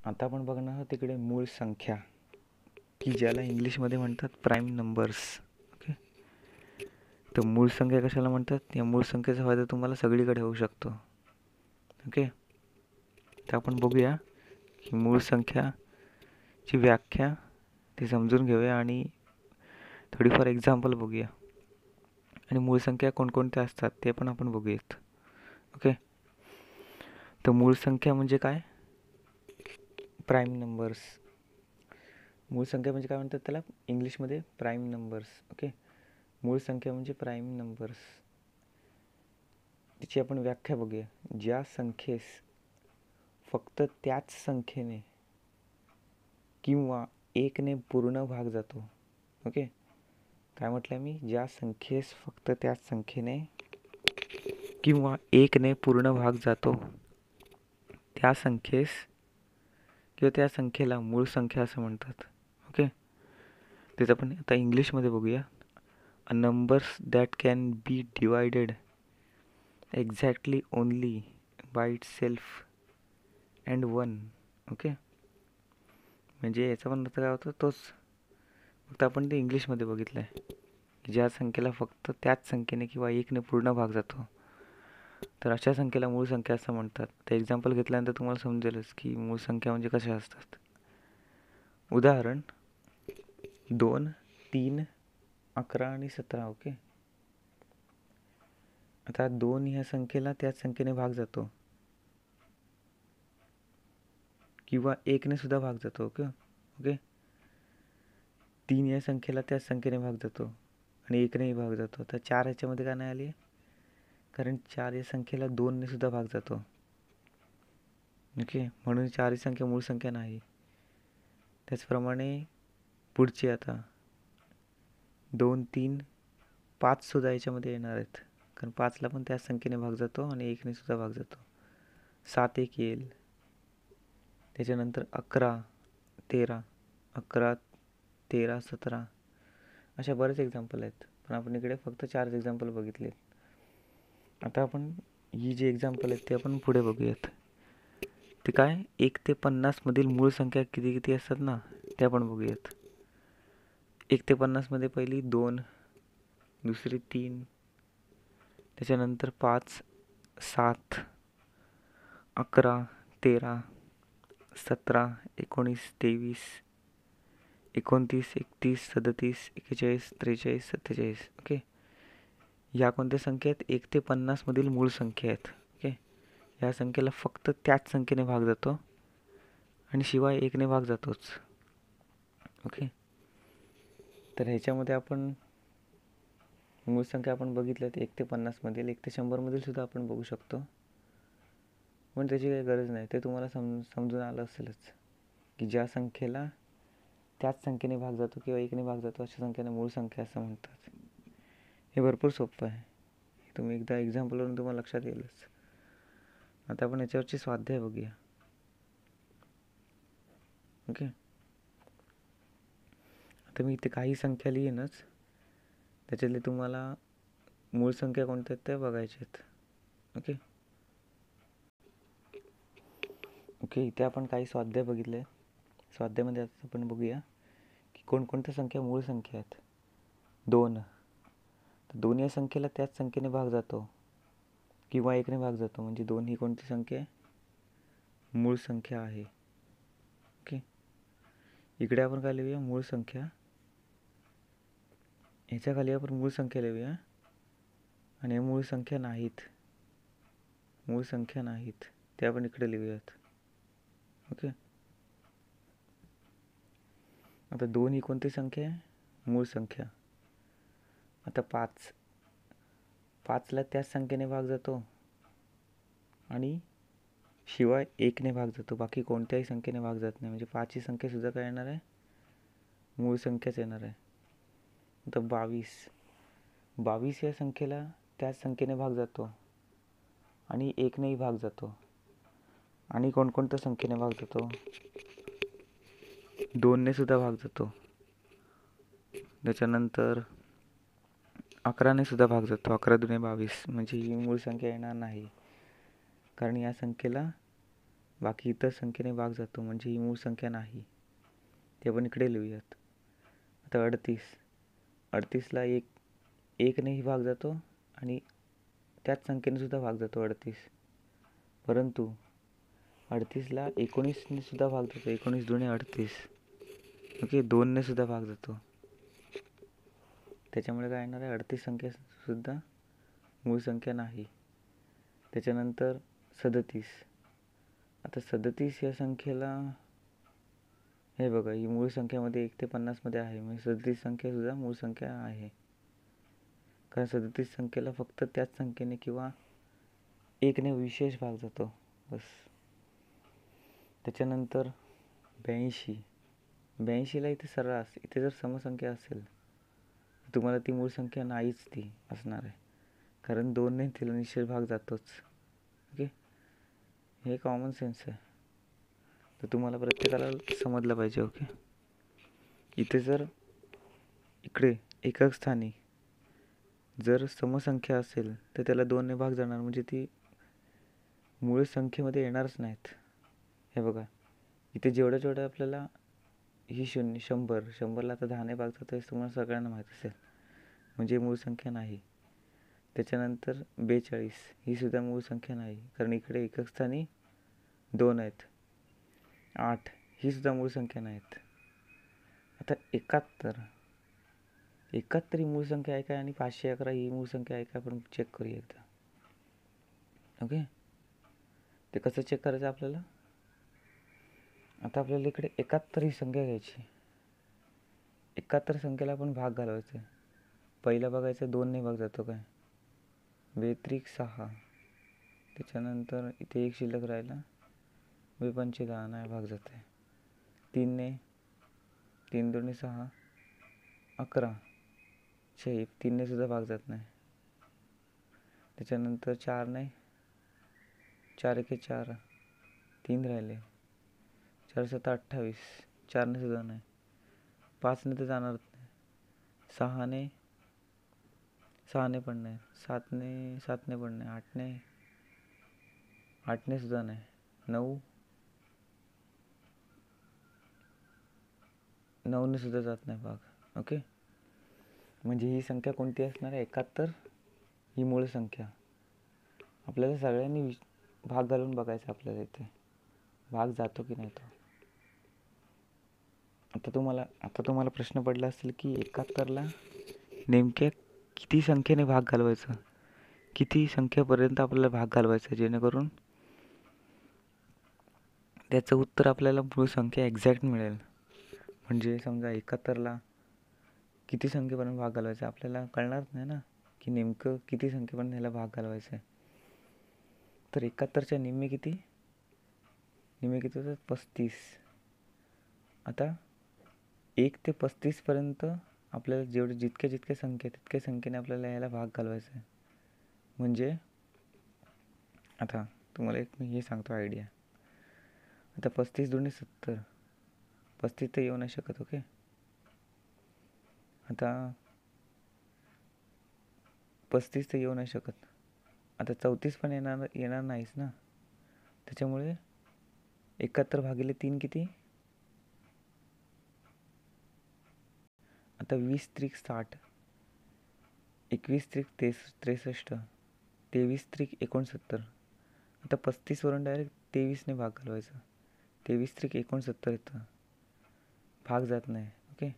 आता आपण बघणार आहोत तिकडे मूळ संख्या, की ज्याला इंग्लिशमध्ये म्हणतात प्राईम नंबर्स. ओके, तर मूळ संख्या कशाला म्हणतात? या मूळ संख्येचा फायदा तुम्हाला सगळीकडे होऊ शकतो. ओके, तर आपण बघूया की मूळ संख्याची व्याख्या ती समजून घेऊया आणि थोडीफार एक्झाम्पल बघूया आणि मूळ संख्या कोणकोणत्या असतात ते पण आपण बघूयात. ओके, तर मूळ संख्या म्हणजे काय? Prime numbers. मूळ संख्या म्हणजे काय म्हणतात त्याला इंग्लिशमध्ये? Prime numbers. ओके, मूळ संख्या म्हणजे प्राईम नंबर्स. तिची आपण व्याख्या बघूया. ज्या संख्येस फक्त त्याच संख्येने किंवा एकने पूर्ण भाग जातो. ओके, काय म्हटलं मी? ज्या संख्येस फक्त त्याच संख्येने किंवा एकने पूर्ण भाग जातो त्या संख्येस किंवा त्या संख्येला मूळ संख्या असं म्हणतात. ओके, त्याचं आपण आता इंग्लिशमध्ये बघूया. A numbers that can be divided exactly only by it self and one. Okay, म्हणजे याचा पण अर्थ काय होतं? तोच, फक्त आपण ते इंग्लिशमध्ये बघितलं आहे. ज्या संख्येला फक्त त्याच संख्येने किंवा एकने पूर्ण भाग जातो तर अशा संख्येला मूळ संख्या असं म्हणतात. ते एक्झाम्पल घेतल्यानंतर तुम्हाला समजेलच की मूळ संख्या म्हणजे कशा असतात. उदाहरण 2, 3, 11 आणि 17. ओके, आता 2 ह्या संख्येला त्याच संख्येने भाग जातो किंवा एकने सुद्धा भाग जातो. ओके ओके, 3 या संख्येला त्याच संख्येने भाग जातो आणि एकनेही भाग जातो. तर 4 ह्याच्यामध्ये का नाही आली? कारण 4 या संख्येला 2ने सुद्धा भाग जातो. ओके, म्हणून 4 ही संख्या मूळ संख्या नाही. त्याचप्रमाणे पुढची आता 2, 3, 5 सुद्धा याच्यामध्ये येणार आहेत, कारण 5ला पण त्याच संख्येने भाग जातो आणि एकने सुद्धा भाग जातो. 7 एक येईल. त्याच्यानंतर 11, 13, 11, 13, 17 अशा बरेच एक्झाम्पल आहेत, पण आपण इकडे फक्त 4 एक्झाम्पल बघितले. आता आपण ही जी एक्झाम्पल आहेत ते आपण पुढे बघूयात. ते काय 1 ते 50 मधील मूळ संख्या किती किती असतात ना, ते आपण बघूयात. 1 ते 50 मध्ये पहिली 2, दुसरी 3, त्याच्यानंतर 5, 7, 11, 13, 17, 19, 23, 29, 31, 37, 41, 43, 47. ओके, या कोणत्या संख्या आहेत? 1 ते 50 मधील मूळ संख्या आहेत. ओके, या संख्येला फक्त त्याच संख्येने भाग जातो आणि शिवाय एकने भाग जातोच. ओके, तर ह्याच्यामध्ये आपण मूळ संख्या आपण बघितल्यात 1 ते 50 मधील, 1 ते 100 मधील सुद्धा आपण बघू शकतो, पण त्याची काही गरज नाही. ते तुम्हाला समजून आलं असेलच की ज्या संख्येला त्याच संख्येने भाग जातो किंवा एकने भाग जातो अशा संख्येला मूळ संख्या असं म्हणतात. हे भरपूर सोपं आहे. तुम्ही एकदा एक्झाम्पलवरून तुम्हाला लक्षात येईलच. आता आपण याच्यावरची स्वाध्याय बघूया. ओके, आता मी इथे काही संख्या लिहीनच, त्याच्यातले तुम्हाला मूळ संख्या कोणत्या आहेत ते बघायचे आहेत. ओके ओके, इथे आपण काही स्वाध्याय बघितले. स्वाध्यायामध्ये आता आपण बघूया की कोणकोणत्या संख्या मूळ संख्या आहेत. 2, तर 2 या संख्येला त्याच संख्येने भाग जातो किंवा एकने भाग जातो, म्हणजे 2 ही कोणती संख्या आहे? मूळ संख्या आहे. ओके, इकडे आपण काय लिहूया? मूळ संख्या. ह्याच्या खाली आपण मूळ संख्या लिहूया आणि मूळ संख्या नाहीत, मूळ संख्या नाहीत ते आपण इकडे लिहूयात. ओके, आता 2 ही कोणती संख्या आहे? मूळ संख्या. आता 5ला त्याच संख्येने भाग जातो आणि शिवाय एकने भाग जातो, बाकी कोणत्याही संख्येने भाग जात नाही, म्हणजे 5 ही संख्या सुद्धा काय येणार आहे? मूळ संख्याच येणार आहे. आता 22 या संख्येला त्याच संख्येने भाग जातो आणि एकनेही भाग जातो, आणि कोणकोणत्या संख्येने भाग जातो? 2ने सुद्धा भाग जातो. त्याच्यानंतर 11ने सुद्धा भाग जातो. 11 दुने 22, म्हणजे ही मूळ संख्या येणार नाही, कारण या संख्येला बाकी इतर संख्येने भाग जातो म्हणजे ही मूळ संख्या नाही. ते आपण इकडे लिहूयात. आता 38ला एकनेही भाग जातो आणि त्याच संख्येने सुद्धा भाग जातो 38. परंतु 38ला 19ने सुद्धा भाग जातो. 19 दुणे 38. ओके, 2ने सुद्धा भाग जातो. त्याच्यामुळे काय येणार आहे, 38 संख्या सुद्धा मूळ संख्या नाही. त्याच्यानंतर 37. आता 37 या संख्येला हे बघा, ही मूळ संख्यामध्ये 1 ते 50 मध्ये आहे, म्हणजे 37 संख्या सुद्धा मूळ संख्या आहे. कारण 37 संख्येला फक्त त्याच संख्येने किंवा 1ने विशेष भाग जातो बस. त्याच्यानंतर 82ला इथे सर्रास, इथे जर समसंख्या असेल तुम्हाला ती मूळ संख्या नाहीच ती असणार आहे, कारण 2ने तिला निश्चित भाग जातोच. ओके, हे कॉमन सेन्स आहे, तर तुम्हाला प्रत्येकाला समजलं पाहिजे. ओके, इथे जर इकडे एकक स्थानी जर समसंख्या असेल तर त्याला 2ने भाग जाणार, म्हणजे ती मूळ संख्येमध्ये येणारच नाहीत. हे बघा, इथे जेवढ्या आपल्याला ही 100ला आता 10ने भाग जातो, हे तुम्हाला सगळ्यांना माहीत असेल, म्हणजे मूळ संख्या नाही. त्याच्यानंतर 42 ही सुद्धा मूळ संख्या नाही, कारण इकडे एकक स्थानी 2 आहेत. 8 ही सुद्धा मूळ संख्या नाहीत. आता 71 ही मूळ संख्या आहे काय, आणि 511 ही मूळ संख्या आहे काय, आपण चेक करूया एकदा. ओके, ते कसं चेक करायचं आपल्याला, आता आपल्याला इकडे 71 ही संख्या घ्यायची. 71 संख्येला आपण भाग घालवायचा. पहिला बघायचं 2ने भाग जातो काय, 2×6. त्याच्यानंतर इथे 1 शिल्लक राहिला, 2×5 नाही भाग जाते. 3ने 3 दुणे 6, 11. 3ने सुद्धा भाग जात नाही. त्याच्यानंतर 4ने 4×1=4, 3 राहिले. 4×7= 28, 4ने सुद्धा नाही. 5ने तर जाणारच नाही. 6ने पण नाही. 7ने पण नाही. 8ने सुद्धा नाही. 9ने सुद्धा जात नाही भाग. ओके, म्हणजे ही संख्या कोणती असणार आहे, 71 ही मूळ संख्या. आपल्याला सगळ्यांनी भाग घालून बघायचा, आपल्याला इथे भाग जातो की नाही तो. आता तुम्हाला प्रश्न पडला असेल की 71ला नेमक्या किती संख्येने भाग घालवायचा, किती संख्येपर्यंत आपल्याला भाग घालवायचा, जेणेकरून त्याचं उत्तर आपल्याला मूळ संख्या एक्झॅक्ट मिळेल. म्हणजे समजा 71ला किती संख्येपर्यंत भाग घालवायचा आपल्याला कळणार नाही ना, की नेमकं किती संख्येपर्यंत ह्याला भाग घालवायचा आहे. तर 71च्या निम्मे किती होतात, 35. आता 1 ते 35 पर्यंत आपल्याला जितक्या संख्या तितक्या संख्येने आपल्याला याला भाग घालवायचा आहे. म्हणजे आता तुम्हाला एक मी हे सांगतो आयडिया. आता 35 दुणे 70, 35 तर येऊ नाही शकत. ओके, आता 35 तर येऊ नाही शकत. आता 34 पण येणार नाहीच ना. त्याच्यामुळे 71/3 किती, आता 20×60, 21×63, 23×69. आता 35 वरून डायरेक्ट 23ने भाग घालवायचा. 23×69 येतं, भाग जात नाही. ओके,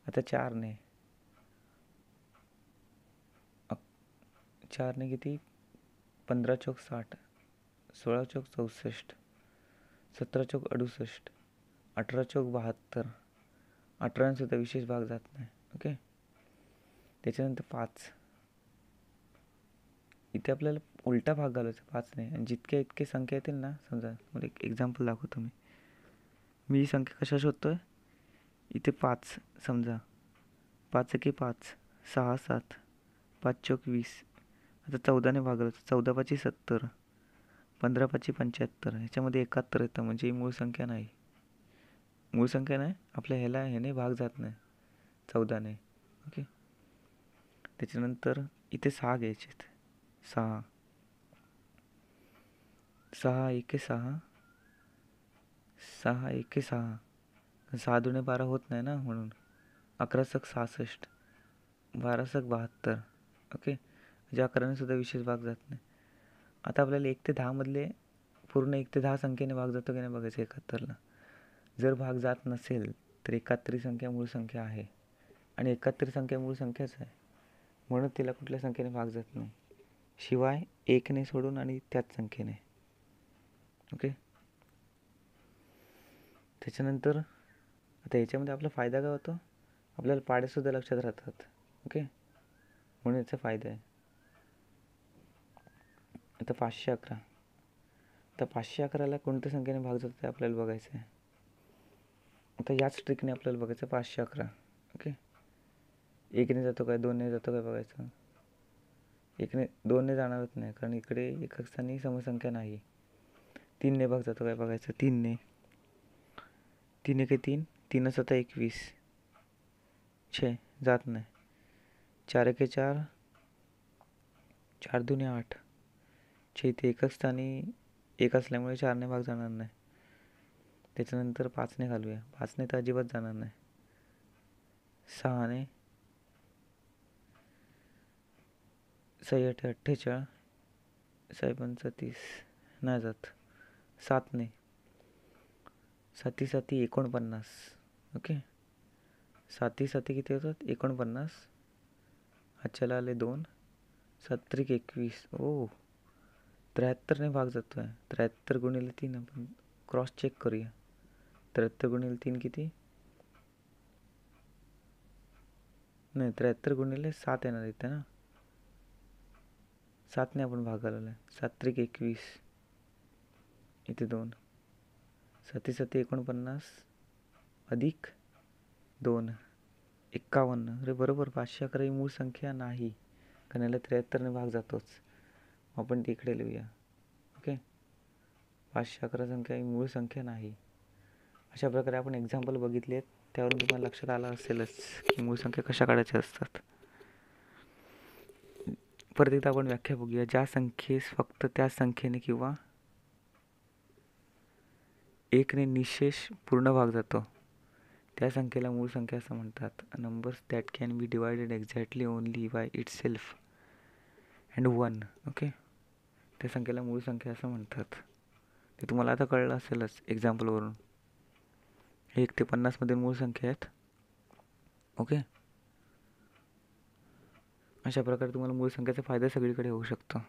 आता 4ने किती, 15×60, 16×64, 17×68, 18×72. 18ने सुद्धा विशेष भाग जात नाही. ओके, त्याच्यानंतर 5. इथे आपल्याला उलटा भाग घालवायचा 5ने, आणि जितक्या इतके संख्या येतील ना, समजा मला एक एक्झाम्पल दाखवतो मी ही संख्या कशा शोधतोय. इथे 5 समजा, 5×1=5, 6×7, 5×4=20. आता 14ने भाग घालवायचा, 14×5=70, 15×5=75. ह्याच्यामध्ये 71 येतं, म्हणजे ही मूळ संख्या नाही. आपल्या ह्याने भाग जात नाही 14ने. ओके, त्याच्यानंतर इथे 6 घ्यायचे. 6 1×6, 6 एके 6, 6 दुणे 12 होत नाही ना, म्हणून 11 सक 66, 12 सक 72. ओके, म्हणजे 11ने सुद्धा विशेष भाग जात नाही. आता आपल्याला 1 ते 10 मधले पूर्ण 1 ते 10 संख्येने भाग जातो की नाही बघायचं 71ला. जर भाग जात नसेल तर 71 संख्या मूळ संख्या आहे, आणि 71 संख्या मूळ संख्याच आहे, म्हणून तिला कुठल्या संख्येने भाग जात नाही, शिवाय 1ने सोडून आणि त्याच संख्येने. ओके, त्याच्यानंतर आता याच्यामध्ये आपला फायदा काय होतो, आपल्याला पाडेसुद्धा लक्षात राहतात. ओके, म्हणून याचा फायदा आहे. आता 511, आता 511ला कोणत्या संख्येने भाग जातो ते आपल्याला बघायचं आहे. आता याच ट्रिकने आपल्याला बघायचं 511. ओके, 1ने जातो काय, 2ने जातो काय बघायचं. 2ने जाणारच नाही, कारण इकडे एकक स्थानी समसंख्या नाही. 3ने भाग जातो काय बघायचं. 3ने 3 3 7 21, 6 जात नाही. 4 1 4, 4 2 8, 6 इथे एकक स्थानी 1 असल्यामुळे 4ने भाग जाणार नाही. त्याच्यानंतर 5ने घालूया. 5ने तर अजिबात जाणार नाही. 6ने 6 8 48, 6 5 30 नाही जात. 7ने 7 7 49. ओके, 7 7 किती होतात 49. हातच्याला आले 2, 7 21. ओ, 73ने भाग जातो आहे. 73 गुणिले 3 आपण क्रॉस चेक करूया. 73 गुणिले 3 किती, नाही 73 गुणिले 7 येणार इथे ना. 7ने आपण भाग घालवला आहे. 7 21, इथे 2, 7 7 49 अधिक 2 51. अरे बरोबर, 511 ही मूळ संख्या नाही, कारण याला 73ने भाग जातोच. आपण ती इकडे लिहूया. ओके, 511 संख्या ही मूळ संख्या नाही. अशा प्रकारे आपण एक्झाम्पल बघितले, त्यावरून तुम्हाला लक्षात आलं असेलच की मूळ संख्या कशा काढायच्या असतात. परत एकदा आपण व्याख्या बघूया. ज्या संख्येस फक्त त्या संख्येने किंवा 1ने निशेष पूर्ण भाग जातो त्या संख्येला मूळ संख्या असं म्हणतात. Numbers that can be divided exactly only by itself and 1. Okay, त्या संख्येला मूळ संख्या असं म्हणतात. ते तुम्हाला आता कळलं असेलच एक्झाम्पलवरून. 1 ते 50 मध्ये मूळ संख्या आहेत. ओके, अशा प्रकारे तुम्हाला मूळ संख्येचा फायदा सगळीकडे होऊ शकतो.